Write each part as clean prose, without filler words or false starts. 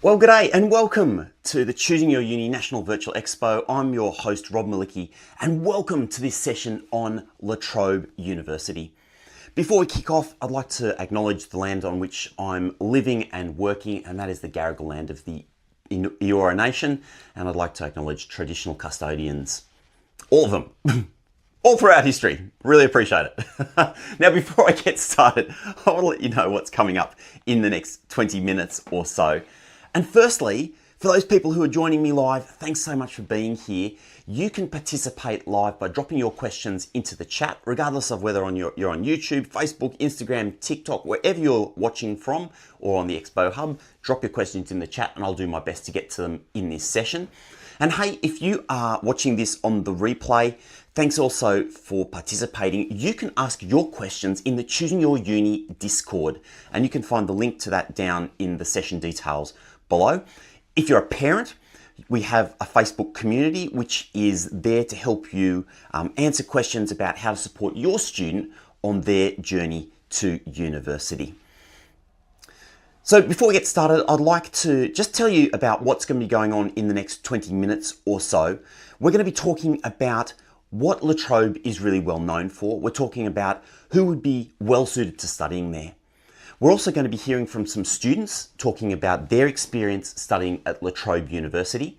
Well, g'day and welcome to the Choosing Your Uni National Virtual Expo. I'm your host, Rob Malicki, and welcome to this session on La Trobe University. Before we kick off, I'd like to acknowledge the land on which I'm living and working, and that is the Gadigal land of the Eora Nation, and I'd like to acknowledge traditional custodians, all of them, all throughout history. Really appreciate it. Now, before I get started, I want to let you know what's coming up in the next 20 minutes or so. And firstly, for those people who are joining me live, thanks so much for being here. You can participate live by dropping your questions into the chat, regardless of whether you're on YouTube, Facebook, Instagram, TikTok, wherever you're watching from, or on the Expo Hub. Drop your questions in the chat and I'll do my best to get to them in this session. And hey, if you are watching this on the replay, thanks also for participating. You can ask your questions in the Choosing Your Uni Discord, and you can find the link to that down in the session details below. If you're a parent, we have a Facebook community which is there to help you answer questions about how to support your student on their journey to university. So before we get started, I'd like to just tell you about what's going to be going on in the next 20 minutes or so. We're going to be talking about what La Trobe is really well known for. We're talking about who would be well suited to studying there. We're also going to be hearing from some students talking about their experience studying at La Trobe University.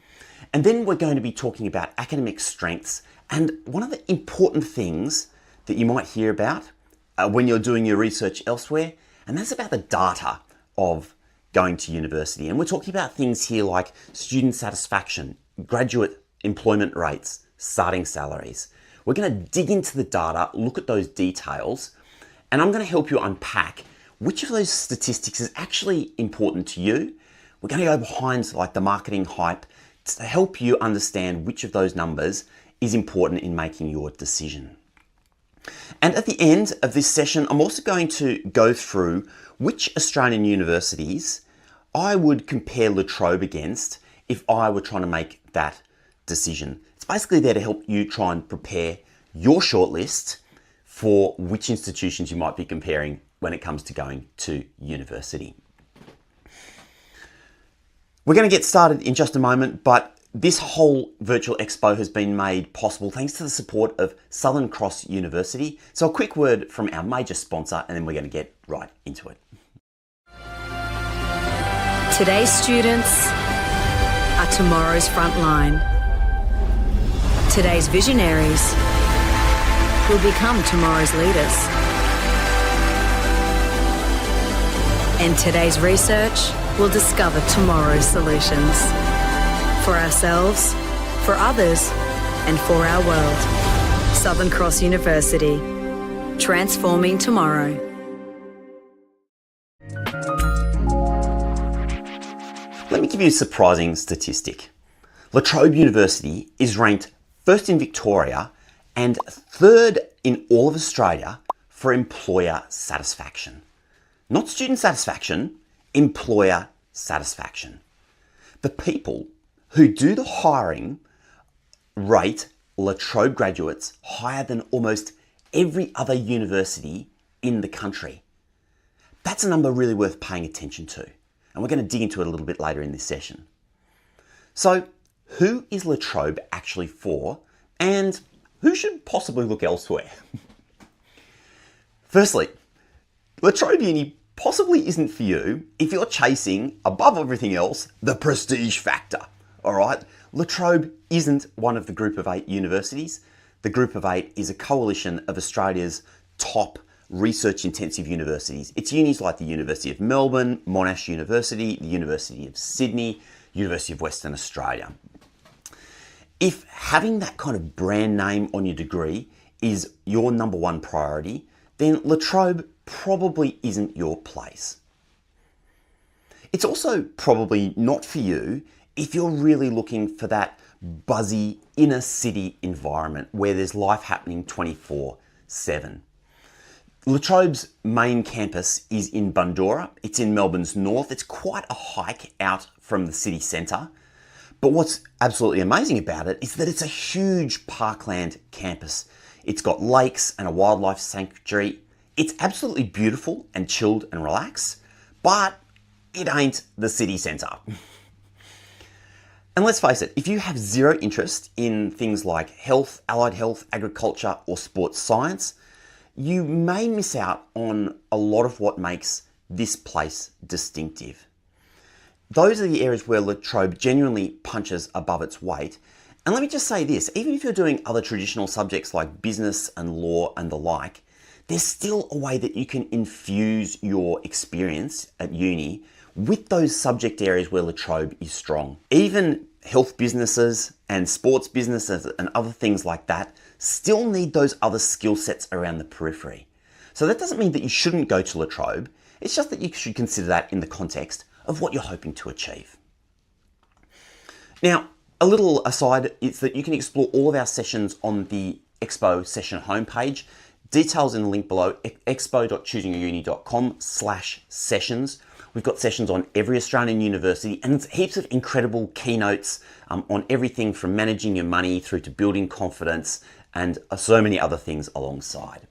And then we're going to be talking about academic strengths and one of the important things that you might hear about when you're doing your research elsewhere, and that's about the data of going to university. And we're talking about things here like student satisfaction, graduate employment rates, starting salaries. We're going to dig into the data, look at those details, and I'm going to help you unpack which of those statistics is actually important to you. We're going to go behind like the marketing hype to help you understand which of those numbers is important in making your decision. And at the end of this session, I'm also going to go through which Australian universities I would compare La Trobe against if I were trying to make that decision. It's basically there to help you try and prepare your shortlist for which institutions you might be comparing when it comes to going to university. We're going to get started in just a moment, but this whole virtual expo has been made possible thanks to the support of Southern Cross University. So a quick word from our major sponsor, and then we're going to get right into it. Today's students are tomorrow's front line. Today's visionaries will become tomorrow's leaders. And today's research will discover tomorrow's solutions. For ourselves, for others, and for our world. Southern Cross University. Transforming tomorrow. Let me give you a surprising statistic. La Trobe University is ranked first in Victoria and third in all of Australia for employer satisfaction. Not student satisfaction, employer satisfaction. The people who do the hiring rate La Trobe graduates higher than almost every other university in the country. That's a number really worth paying attention to, and we're going to dig into it a little bit later in this session. So, who is La Trobe actually for, and who should possibly look elsewhere? Firstly, La Trobe Uni possibly isn't for you if you're chasing, above everything else, the prestige factor. All right? La Trobe isn't one of the Group of 8 universities. The Group of 8 is a coalition of Australia's top research-intensive universities. It's unis like the University of Melbourne, Monash University, the University of Sydney, University of Western Australia. If having that kind of brand name on your degree is your number one priority, then La Trobe probably isn't your place. It's also probably not for you if you're really looking for that buzzy inner city environment where there's life happening 24/7. La Trobe's main campus is in Bundoora. It's in Melbourne's north. It's quite a hike out from the city centre. But what's absolutely amazing about it is that it's a huge parkland campus. It's got lakes and a wildlife sanctuary. It's absolutely beautiful and chilled and relaxed, but it ain't the city centre. And let's face it, if you have zero interest in things like health, allied health, agriculture, or sports science, you may miss out on a lot of what makes this place distinctive. Those are the areas where La Trobe genuinely punches above its weight. And let me just say this, even if you're doing other traditional subjects like business and law and the like, there's still a way that you can infuse your experience at uni with those subject areas where La Trobe is strong. Even health businesses and sports businesses and other things like that still need those other skill sets around the periphery. So that doesn't mean that you shouldn't go to La Trobe. It's just that you should consider that in the context of what you're hoping to achieve. Now, a little aside is that you can explore all of our sessions on the Expo session homepage. Details in the link below, expo.choosingyouruni.com/sessions. We've got sessions on every Australian university and it's heaps of incredible keynotes on everything from managing your money through to building confidence and so many other things alongside.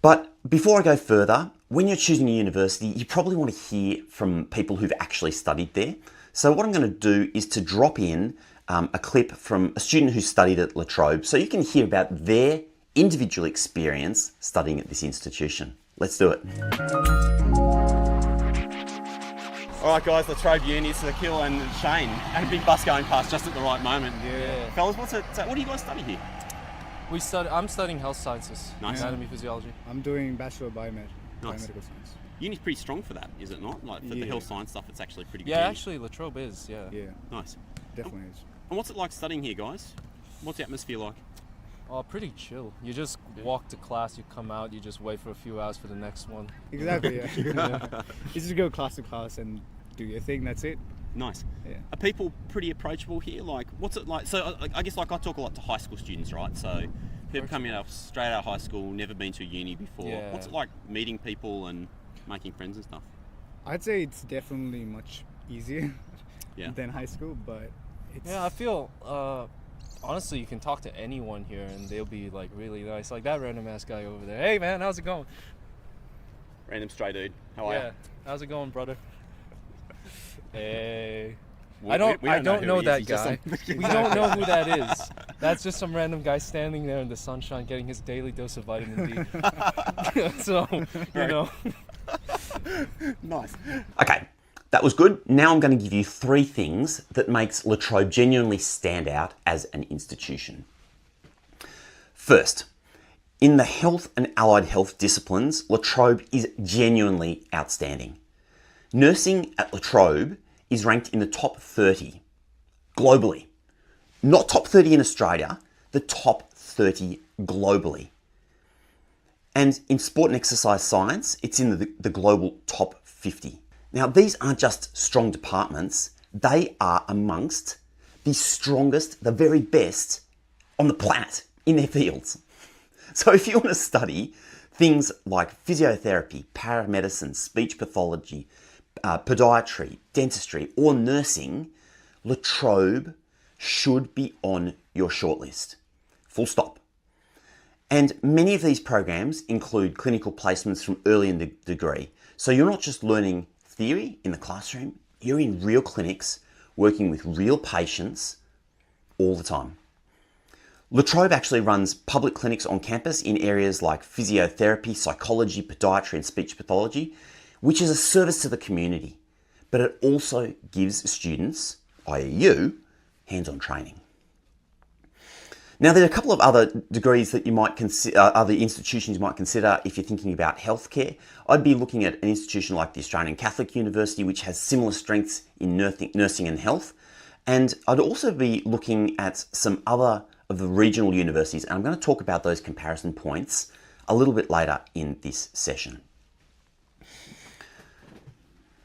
But before I go further, when you're choosing a university, you probably want to hear from people who've actually studied there. So what I'm going to do is to drop in a clip from a student who studied at La Trobe so you can hear about their individual experience studying at this institution. Let's do it. All right, guys, La Trobe Uni, it's Akil and Shane, and a big bus going past just at the right moment. Yeah. Fellas, what do you guys study here? I'm studying health sciences, Nice. anatomy, physiology. I'm doing Bachelor of Nice. Biomedical Science. Uni's pretty strong for that, is it not? Like for the Yeah. health science stuff, it's actually pretty good. Yeah, actually, La Trobe is, yeah. Yeah, Nice. definitely is. And what's it like studying here, guys? What's the atmosphere like? Oh, pretty chill. You just walk to class, you come out, you just wait for a few hours for the next one. Exactly, yeah. You just go class to class and do your thing, that's it. Nice. Yeah. Are people pretty approachable here? Like, what's it like? So I guess like I talk a lot to high school students, right? So people coming out straight out of high school, never been to uni before. Yeah. What's it like meeting people and making friends and stuff? I'd say it's definitely much easier Yeah. than high school, but it's... Yeah, I feel, honestly, you can talk to anyone here and they'll be like really nice. Like that random ass guy over there. Hey man, how's it going? Random stray dude. How are Yeah, you? how's it going, brother? Hey. We I don't who know he is. that He's just guy. some- We don't know who that is. That's just some random guy standing there in the sunshine getting his daily dose of vitamin D. So, you know. Nice. Okay, that was good. Now I'm going to give you 3 things that makes La Trobe genuinely stand out as an institution. First, in the health and allied health disciplines, La Trobe is genuinely outstanding. Nursing at La Trobe is ranked in the top 30 globally. Not top 30 in Australia, the top 30 globally. And in sport and exercise science, it's in the global top 50. Now, these aren't just strong departments, they are amongst the strongest, the very best on the planet in their fields. So if you want to study things like physiotherapy, paramedicine, speech pathology, podiatry, dentistry, or nursing, La Trobe should be on your shortlist. Full stop. And many of these programs include clinical placements from early in the degree. So you're not just learning theory in the classroom, you're in real clinics, working with real patients all the time. La Trobe actually runs public clinics on campus in areas like physiotherapy, psychology, podiatry and speech pathology, which is a service to the community, but it also gives students, i.e. you, hands-on training. Now, there are a couple of other degrees that you might consider, other institutions you might consider if you're thinking about healthcare. I'd be looking at an institution like the Australian Catholic University, which has similar strengths in nursing and health. And I'd also be looking at some other of the regional universities, and I'm going to talk about those comparison points a little bit later in this session.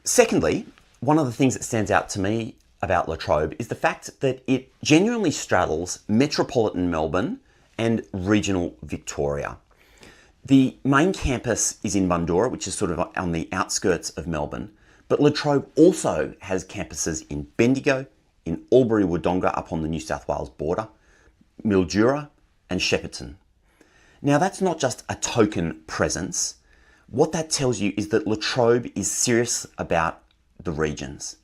Secondly, one of the things that stands out to me about La Trobe is the fact that it genuinely straddles metropolitan Melbourne and regional Victoria. The main campus is in Bundoora, which is sort of on the outskirts of Melbourne, but La Trobe also has campuses in Bendigo, in Albury-Wodonga up on the New South Wales border, Mildura and Shepparton. Now, that's not just a token presence. What that tells you is that La Trobe is serious about the regions.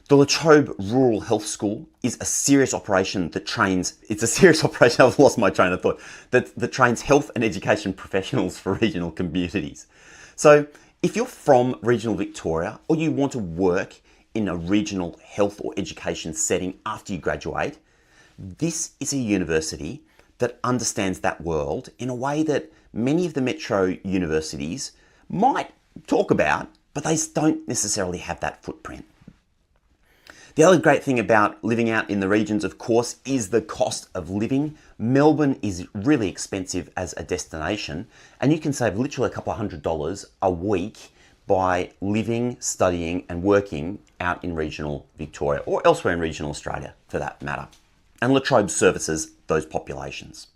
The La Trobe Rural Health School is a serious operation that trains, I've lost my train of thought, that trains health and education professionals for regional communities. So if you're from regional Victoria or you want to work in a regional health or education setting after you graduate, this is a university that understands that world in a way that many of the metro universities might talk about, but they don't necessarily have that footprint. The other great thing about living out in the regions, of course, is the cost of living. Melbourne is really expensive as a destination, and you can save literally a couple of $100 a week by living, studying and working out in regional Victoria or elsewhere in regional Australia for that matter. And La Trobe services those populations.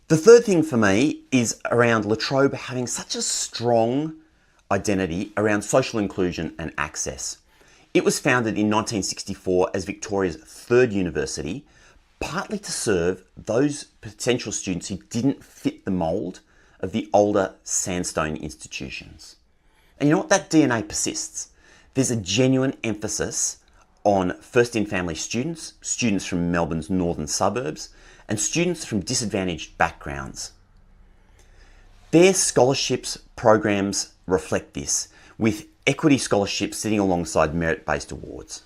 The third thing for me is around La Trobe having such a strong identity around social inclusion and access. It was founded in 1964 as Victoria's third university, partly to serve those potential students who didn't fit the mould of the older sandstone institutions. And you know what? That DNA persists. There's a genuine emphasis on first-in-family students, students from Melbourne's northern suburbs, and students from disadvantaged backgrounds. Their scholarships programs reflect this, with equity scholarships sitting alongside merit-based awards.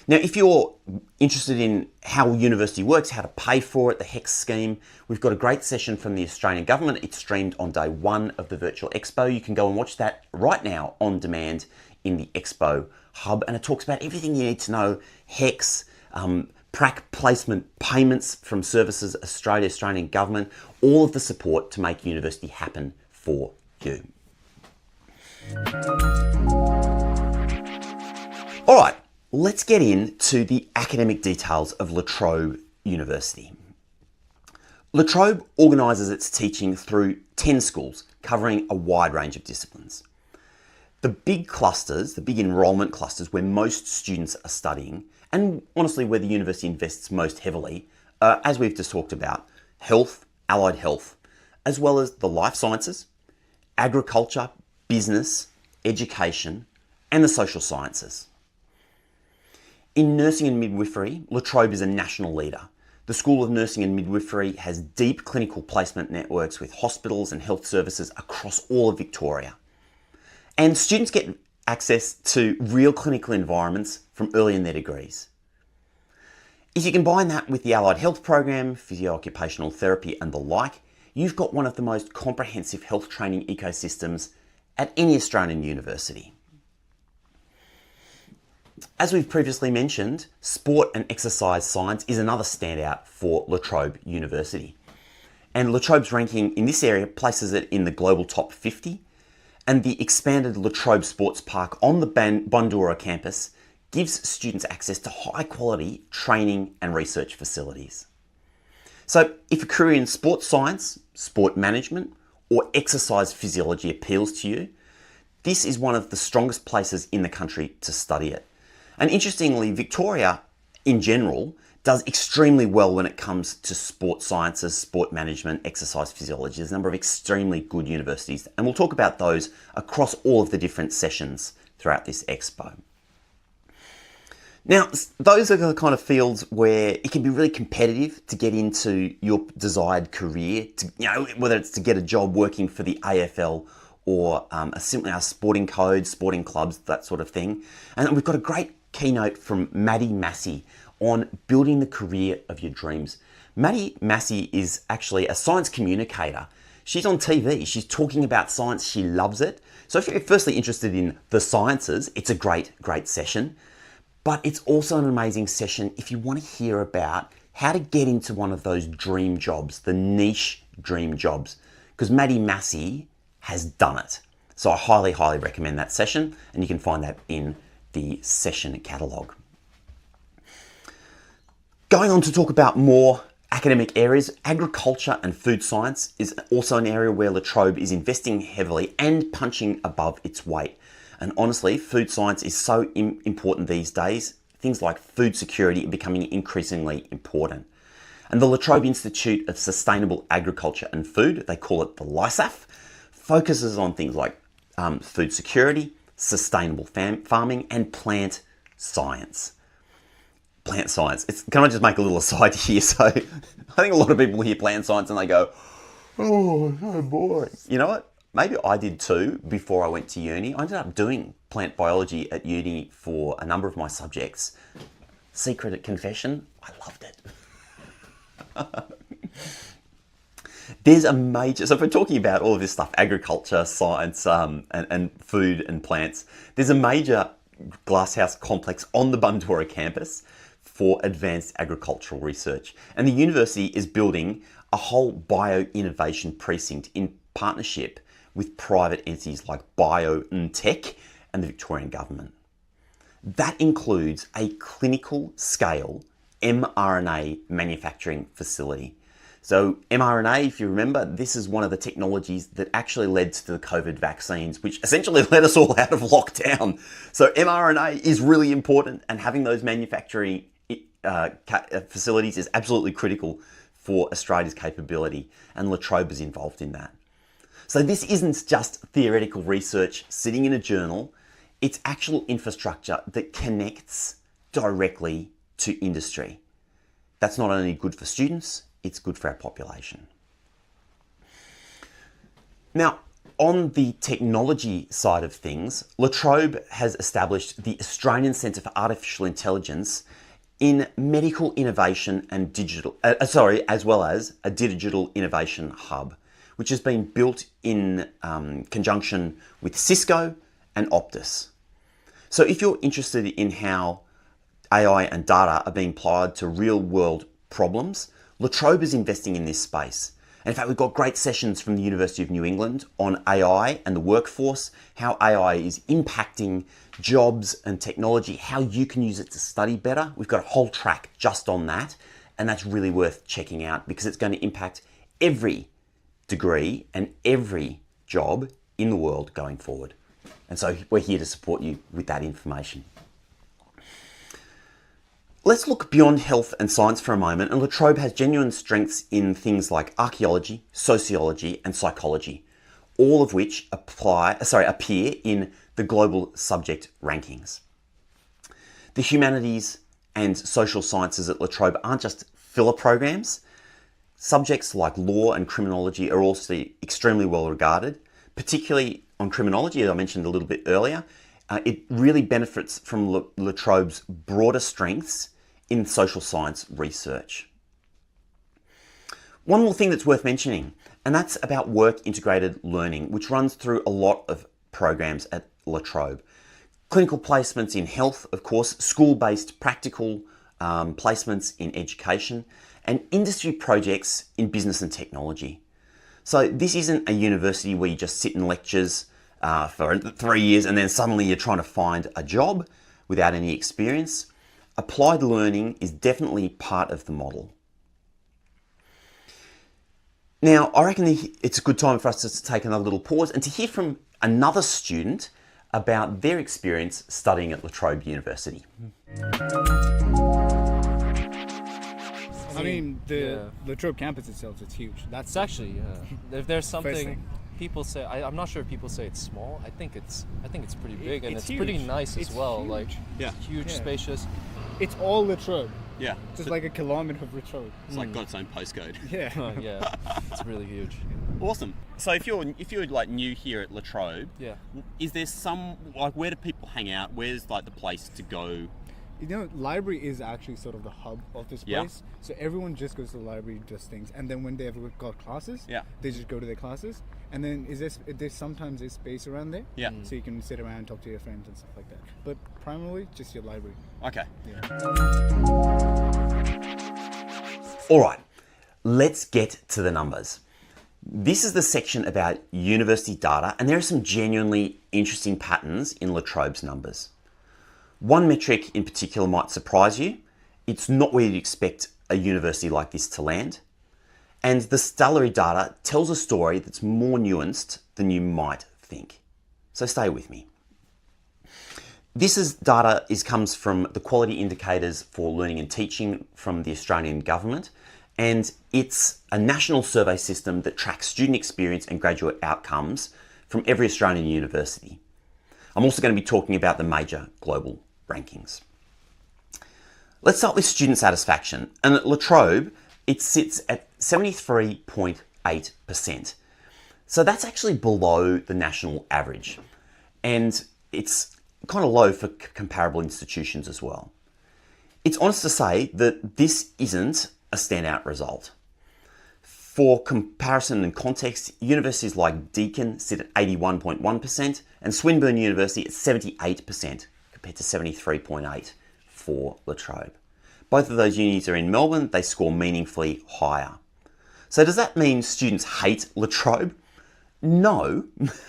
Now, if you're interested in how university works, how to pay for it, the HEX scheme, we've got a great session from the Australian government. It's streamed on day one of the virtual Expo. You can go and watch that right now on demand in the Expo hub, and it talks about everything you need to know, HEX, prac placement payments from Services Australia, Australian government, all of the support to make university happen for you. All right, let's get into the academic details of La Trobe University. La Trobe organises its teaching through 10 schools, covering a wide range of disciplines. The big clusters, the big enrolment clusters where most students are studying, and honestly where the university invests most heavily, as we've just talked about, health, allied health, as well as the life sciences, agriculture, business, education, and the social sciences. In nursing and midwifery, La Trobe is a national leader. The School of Nursing and Midwifery has deep clinical placement networks with hospitals and health services across all of Victoria. And students get access to real clinical environments from early in their degrees. If you combine that with the allied health program, physio-occupational therapy and the like, you've got one of the most comprehensive health training ecosystems at any Australian university. As we've previously mentioned, sport and exercise science is another standout for La Trobe University. And La Trobe's ranking in this area places it in the global top 50, and the expanded La Trobe Sports Park on the Bundoora campus gives students access to high quality training and research facilities. So if a career in sports science, sport management, or exercise physiology appeals to you, this is one of the strongest places in the country to study it. And interestingly, Victoria in general does extremely well when it comes to sports sciences, sport management, exercise physiology. There's a number of extremely good universities, and we'll talk about those across all of the different sessions throughout this expo. Now, those are the kind of fields where it can be really competitive to get into your desired career, whether it's to get a job working for the AFL or simply our sporting codes, sporting clubs, that sort of thing. And we've got a great keynote from Maddie Massey on building the career of your dreams. Maddie Massey is actually a science communicator. She's on TV, she's talking about science, she loves it. So if you're firstly interested in the sciences, it's a great session. But it's also an amazing session if you want to hear about how to get into one of those dream jobs, the niche dream jobs, because Maddie Massey has done it. So I highly recommend that session, and you can find that in the session catalogue. Going on to talk about more academic areas, agriculture and food science is also an area where La Trobe is investing heavily and punching above its weight. And honestly, food science is so important these days. Things like food security are becoming increasingly important. And the La Trobe Institute of Sustainable Agriculture and Food, they call it the LISAF, focuses on things like food security, sustainable farming, and plant science. Plant science. Can I just make a little aside here? So I think a lot of people hear plant science and they go, oh, so boring. You know what? Maybe I did too before I went to uni. I ended up doing plant biology at uni for a number of my subjects. Secret confession, I loved it. There's a major, so if we're talking about all of this stuff, agriculture, science, and food and plants, there's a major glasshouse complex on the Bundoora campus for advanced agricultural research. And the university is building a whole bio-innovation precinct in partnership with private entities like BioNTech and the Victorian government. That includes a clinical scale mRNA manufacturing facility. So mRNA, if you remember, this is one of the technologies that actually led to the COVID vaccines, which essentially let us all out of lockdown. So mRNA is really important, and having those manufacturing facilities is absolutely critical for Australia's capability, and La Trobe is involved in that. So this isn't just theoretical research sitting in a journal, it's actual infrastructure that connects directly to industry. That's not only good for students, it's good for our population. Now, on the technology side of things, La Trobe has established the Australian Centre for Artificial Intelligence in medical innovation and digital, as well as a digital innovation hub, which has been built in conjunction with Cisco and Optus. So if you're interested in how AI and data are being applied to real world problems, La Trobe is investing in this space. And in fact, we've got great sessions from the University of New England on AI and the workforce, how AI is impacting jobs and technology, how you can use it to study better. We've got a whole track just on that, and that's really worth checking out because it's going to impact every degree and every job in the world going forward. And so we're here to support you with that information. Let's look beyond health and science for a moment, and La Trobe has genuine strengths in things like archaeology, sociology, and psychology, all of which appear in the global subject rankings. The humanities and social sciences at La Trobe aren't just filler programs. Subjects like law and criminology are also extremely well regarded, particularly on criminology, as I mentioned a little bit earlier. It really benefits from La Trobe's broader strengths in social science research. One more thing that's worth mentioning, and that's about work integrated learning, which runs through a lot of programs at La Trobe. Clinical placements in health, of course, school-based practical placements in education, and industry projects in business and technology. So this isn't a university where you just sit in lectures for 3 years and then suddenly you're trying to find a job without any experience. Applied learning is definitely part of the model. Now, I reckon it's a good time for us to take another little pause and to hear from another student about their experience studying at La Trobe University. I mean, the La Trobe campus itself is huge. It's actually, if there's something thing. people say, I'm not sure if people say it's small. I think it's pretty big, and It's it's pretty huge. nice as It's well. huge. Like Yeah. huge, Yeah. spacious. It's all Latrobe. Yeah. Just like a kilometer of Latrobe. It's like got its own postcode. Yeah. Oh, yeah, it's really huge. Awesome. So if you're like new here at Latrobe, Yeah. is there some like where do people hang out? Where's like the place to go? You know, library is actually sort of the hub of this Yeah. place. So everyone just goes to the library, does things, and then when they ever got classes, Yeah. they just go to their classes. And then there's sometimes a space around there, Yeah. so you can sit around, talk to your friends and stuff like that. But primarily, just your library. Okay. Yeah. All right. Let's get to the numbers. This is the section about university data, and there are some genuinely interesting patterns in Latrobe's numbers. One metric in particular might surprise you. It's not where you'd expect a university like this to land. And the salary data tells a story that's more nuanced than you might think. So stay with me. Data comes from the quality indicators for learning and teaching from the Australian government. And it's a national survey system that tracks student experience and graduate outcomes from every Australian university. I'm also going to be talking about the major global rankings. Let's start with student satisfaction. And at Latrobe, it sits at 73.8%. So that's actually below the national average. And it's kind of low for comparable institutions as well. It's honest to say that this isn't a standout result. For comparison and context, universities like Deakin sit at 81.1% and Swinburne University at 78% compared to 73.8% for Latrobe. Both of those unis are in Melbourne, they score meaningfully higher. So does that mean students hate Latrobe? No,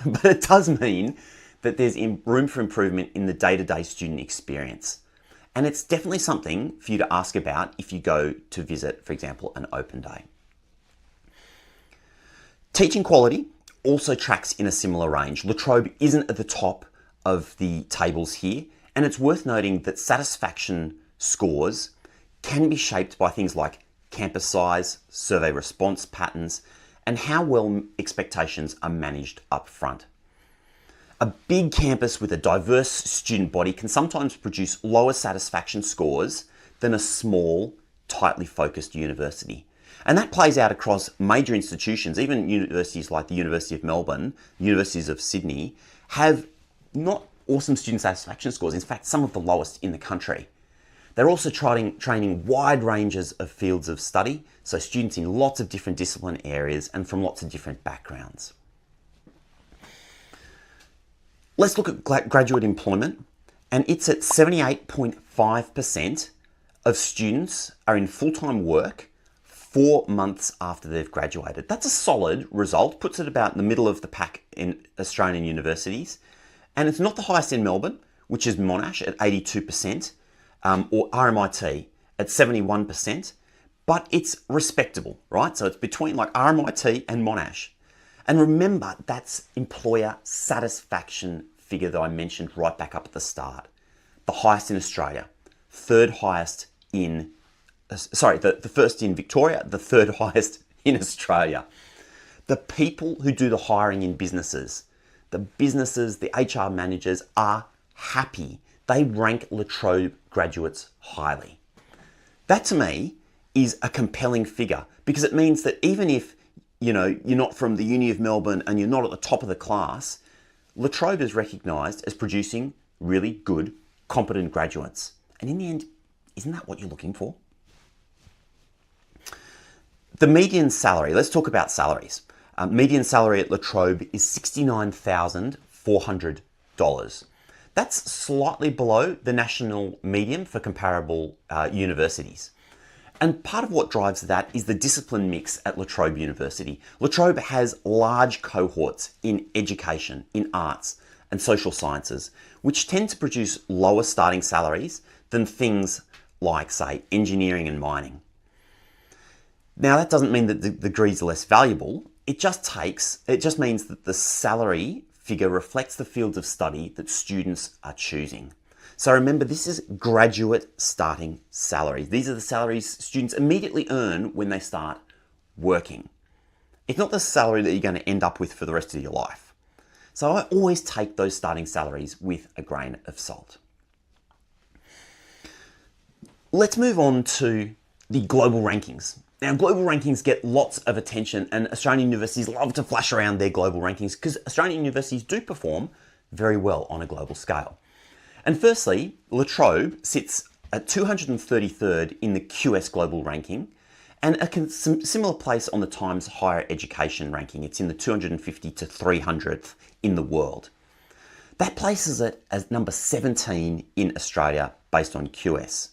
but it does mean that there's room for improvement in the day-to-day student experience. And it's definitely something for you to ask about if you go to visit, for example, an open day. Teaching quality also tracks in a similar range. Latrobe isn't at the top of the tables here, and it's worth noting that satisfaction scores can be shaped by things like campus size, survey response patterns, and how well expectations are managed up front. A big campus with a diverse student body can sometimes produce lower satisfaction scores than a small, tightly focused university. And that plays out across major institutions. Even universities like the University of Melbourne, universities of Sydney, have not awesome student satisfaction scores. In fact, some of the lowest in the country. They're also training wide ranges of fields of study, so students in lots of different discipline areas and from lots of different backgrounds. Let's look at graduate employment, and it's at 78.5% of students are in full-time work 4 months after they've graduated. That's a solid result, puts it about in the middle of the pack in Australian universities, and it's not the highest in Melbourne, which is Monash at 82%, or RMIT at 71%, but it's respectable, right? So it's between like RMIT and Monash. And remember, that's employer satisfaction figure that I mentioned right back up at the start. The highest in Australia, third highest in, the first in Victoria, the third highest in Australia. The people who do the hiring in businesses, the HR managers are happy. They rank Latrobe graduates highly. That to me is a compelling figure because it means that even if you're not from the Uni of Melbourne and you're not at the top of the class, Latrobe is recognised as producing really good, competent graduates. And in the end, isn't that what you're looking for? The median salary, let's talk about salaries. Median salary at Latrobe is $69,400. That's slightly below the national median for comparable universities. And part of what drives that is the discipline mix at Latrobe University. Latrobe has large cohorts in education, in arts and social sciences, which tend to produce lower starting salaries than things like, say, engineering and mining. Now, that doesn't mean that the degrees are less valuable. It just means that the salary figure reflects the fields of study that students are choosing. So remember, this is graduate starting salaries. These are the salaries students immediately earn when they start working. It's not the salary that you're going to end up with for the rest of your life. So I always take those starting salaries with a grain of salt. Let's move on to the global rankings. Now, global rankings get lots of attention, and Australian universities love to flash around their global rankings because Australian universities do perform very well on a global scale. And firstly, La Trobe sits at 233rd in the QS global ranking, and a similar place on the Times Higher Education ranking. It's in the 250 to 300th in the world. That places it as number 17 in Australia based on QS.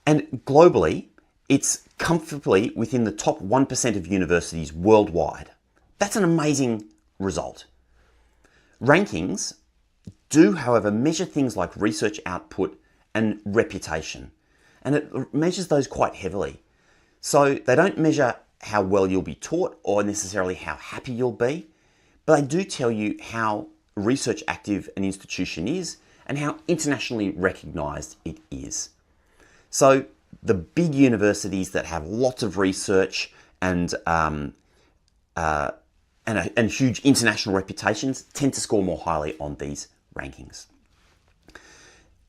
And globally, it's comfortably within the top 1% of universities worldwide. That's an amazing result. Rankings do, however, measure things like research output and reputation, and it measures those quite heavily. So they don't measure how well you'll be taught or necessarily how happy you'll be, but they do tell you how research active an institution is and how internationally recognised it is. So the big universities that have lots of research and huge international reputations tend to score more highly on these rankings.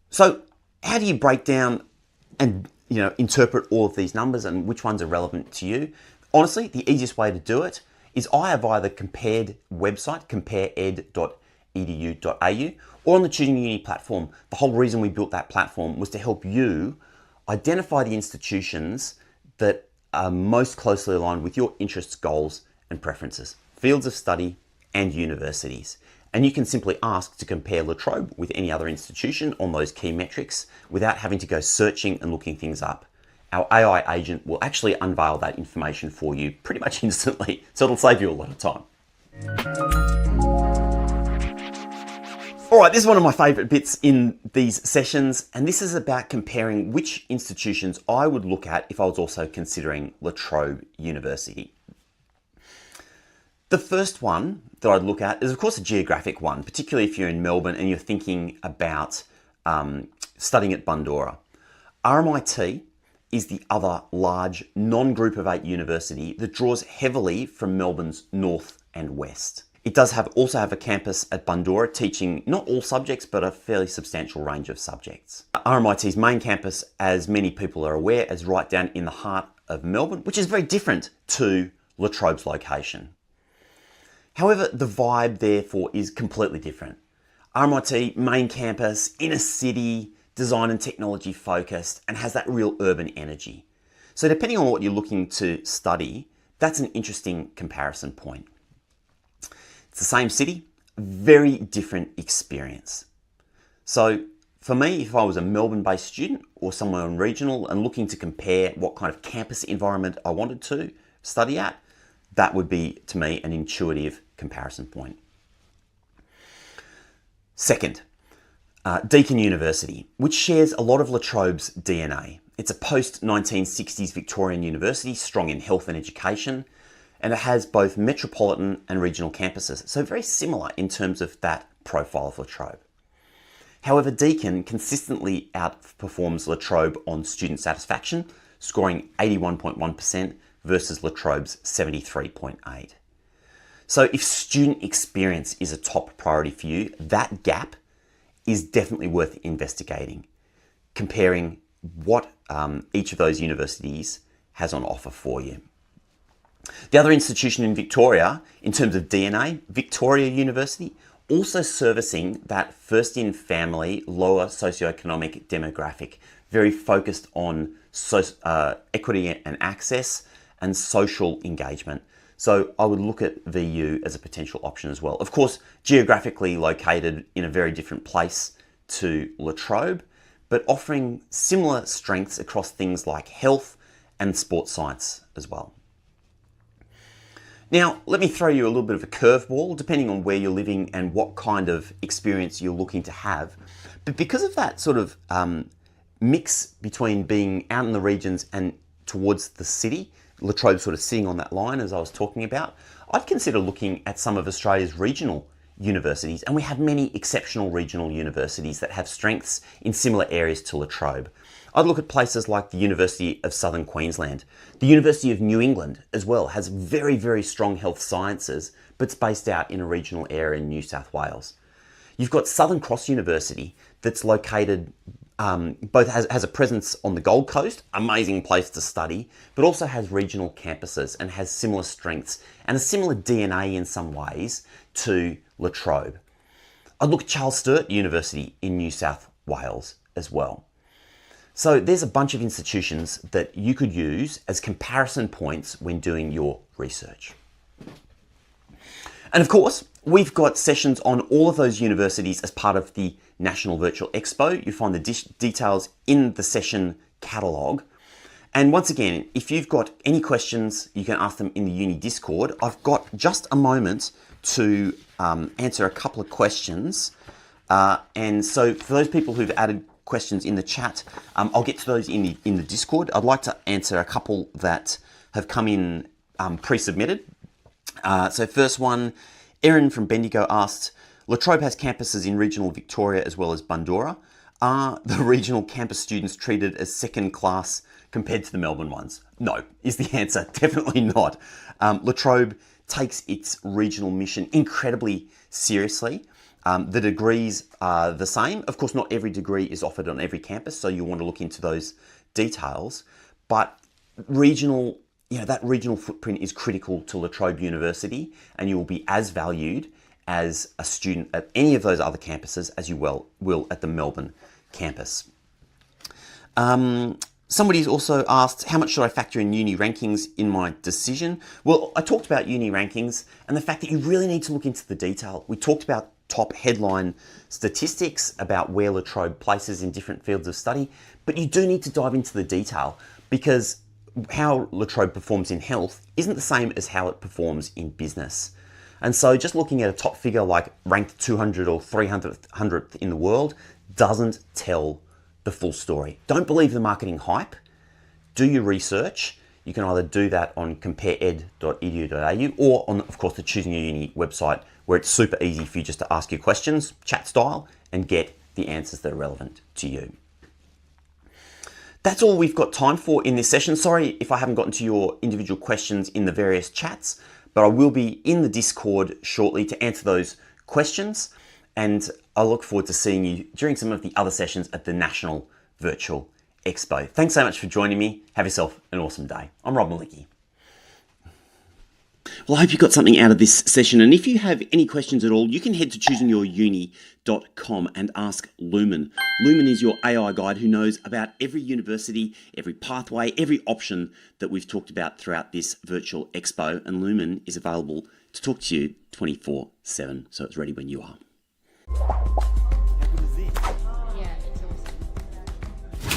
So how do you break down and interpret all of these numbers and which ones are relevant to you? Honestly, the easiest way to do it is either via the Compared website, compared.edu.au, or on the Choosing Uni platform. The whole reason we built that platform was to help you identify the institutions that are most closely aligned with your interests, goals, and preferences, fields of study, and universities. And you can simply ask to compare La Trobe with any other institution on those key metrics without having to go searching and looking things up. Our AI agent will actually unveil that information for you pretty much instantly, so it'll save you a lot of time. All right, this is one of my favorite bits in these sessions, and this is about comparing which institutions I would look at if I was also considering La Trobe University. The first one that I'd look at is, of course, a geographic one, particularly if you're in Melbourne and you're thinking about studying at Bundoora. RMIT is the other large non-group of 8 university that draws heavily from Melbourne's north and west. It does also have a campus at Bundoora teaching not all subjects, but a fairly substantial range of subjects. RMIT's main campus, as many people are aware, is right down in the heart of Melbourne, which is very different to La Trobe's location. However, the vibe therefore is completely different. RMIT, main campus, inner city, design and technology focused, and has that real urban energy. So depending on what you're looking to study, that's an interesting comparison point. It's the same city, very different experience. So for me, if I was a Melbourne-based student or somewhere in regional and looking to compare what kind of campus environment I wanted to study at, that would be, to me, an intuitive comparison point. Second, Deakin University, which shares a lot of La Trobe's DNA. It's a post-1960s Victorian university, strong in health and education, and it has both metropolitan and regional campuses, so very similar in terms of that profile of La Trobe. However, Deakin consistently outperforms La Trobe on student satisfaction, scoring 81.1% versus La Trobe's 73.8%. So if student experience is a top priority for you, that gap is definitely worth investigating, comparing what each of those universities has on offer for you. The other institution in Victoria, in terms of DNA, Victoria University, also servicing that first-in family, lower socioeconomic demographic, very focused on equity and access and social engagement. So I would look at VU as a potential option as well. Of course, geographically located in a very different place to La Trobe, but offering similar strengths across things like health and sports science as well. Now, let me throw you a little bit of a curveball, depending on where you're living and what kind of experience you're looking to have. But because of that sort of mix between being out in the regions and towards the city, La Trobe sort of sitting on that line as I was talking about, I'd consider looking at some of Australia's regional universities, and we have many exceptional regional universities that have strengths in similar areas to La Trobe. I'd look at places like the University of Southern Queensland. The University of New England as well has very, very strong health sciences, but it's based out in a regional area in New South Wales. You've got Southern Cross University that's located both has a presence on the Gold Coast, amazing place to study, but also has regional campuses and has similar strengths and a similar DNA in some ways to La Trobe. I look at Charles Sturt University in New South Wales as well. So there's a bunch of institutions that you could use as comparison points when doing your research. And of course, we've got sessions on all of those universities as part of the National Virtual Expo. You find the details in the session catalogue. And once again, if you've got any questions, you can ask them in the Uni Discord. I've got just a moment to answer a couple of questions. And so for those people who've added questions in the chat, I'll get to those in the Discord. I'd like to answer a couple that have come in pre-submitted. So first one, Erin from Bendigo asked, La Trobe has campuses in regional Victoria as well as Bundoora. Are the regional campus students treated as second class compared to the Melbourne ones? No, is the answer. Definitely not. La Trobe takes its regional mission incredibly seriously. The degrees are the same. Of course, not every degree is offered on every campus, so you'll want to look into those details. But regional, that regional footprint is critical to La Trobe University, and you will be as valued as a student at any of those other campuses as you will at the Melbourne campus. Somebody's also asked, how much should I factor in uni rankings in my decision? Well, I talked about uni rankings and the fact that you really need to look into the detail. We talked about top headline statistics about where La Trobe places in different fields of study, but you do need to dive into the detail because how La Trobe performs in health isn't the same as how it performs in business. And so just looking at a top figure like ranked 200 or 300th in the world doesn't tell the full story. Don't believe the marketing hype. Do your research. You can either do that on compareed.edu.au or on, of course, the Choosing Your Uni website, where it's super easy for you just to ask your questions, chat style, and get the answers that are relevant to you. That's all we've got time for in this session. Sorry if I haven't gotten to your individual questions in the various chats, but I will be in the Discord shortly to answer those questions. And I look forward to seeing you during some of the other sessions at the National Virtual Expo. Thanks so much for joining me. Have yourself an awesome day. I'm Rob Malicki. Well, I hope you got something out of this session. And if you have any questions at all, you can head to choosingyouruni.com and ask Lumen. Lumen is your AI guide who knows about every university, every pathway, every option that we've talked about throughout this virtual expo. And Lumen is available to talk to you 24/7. So it's ready when you are.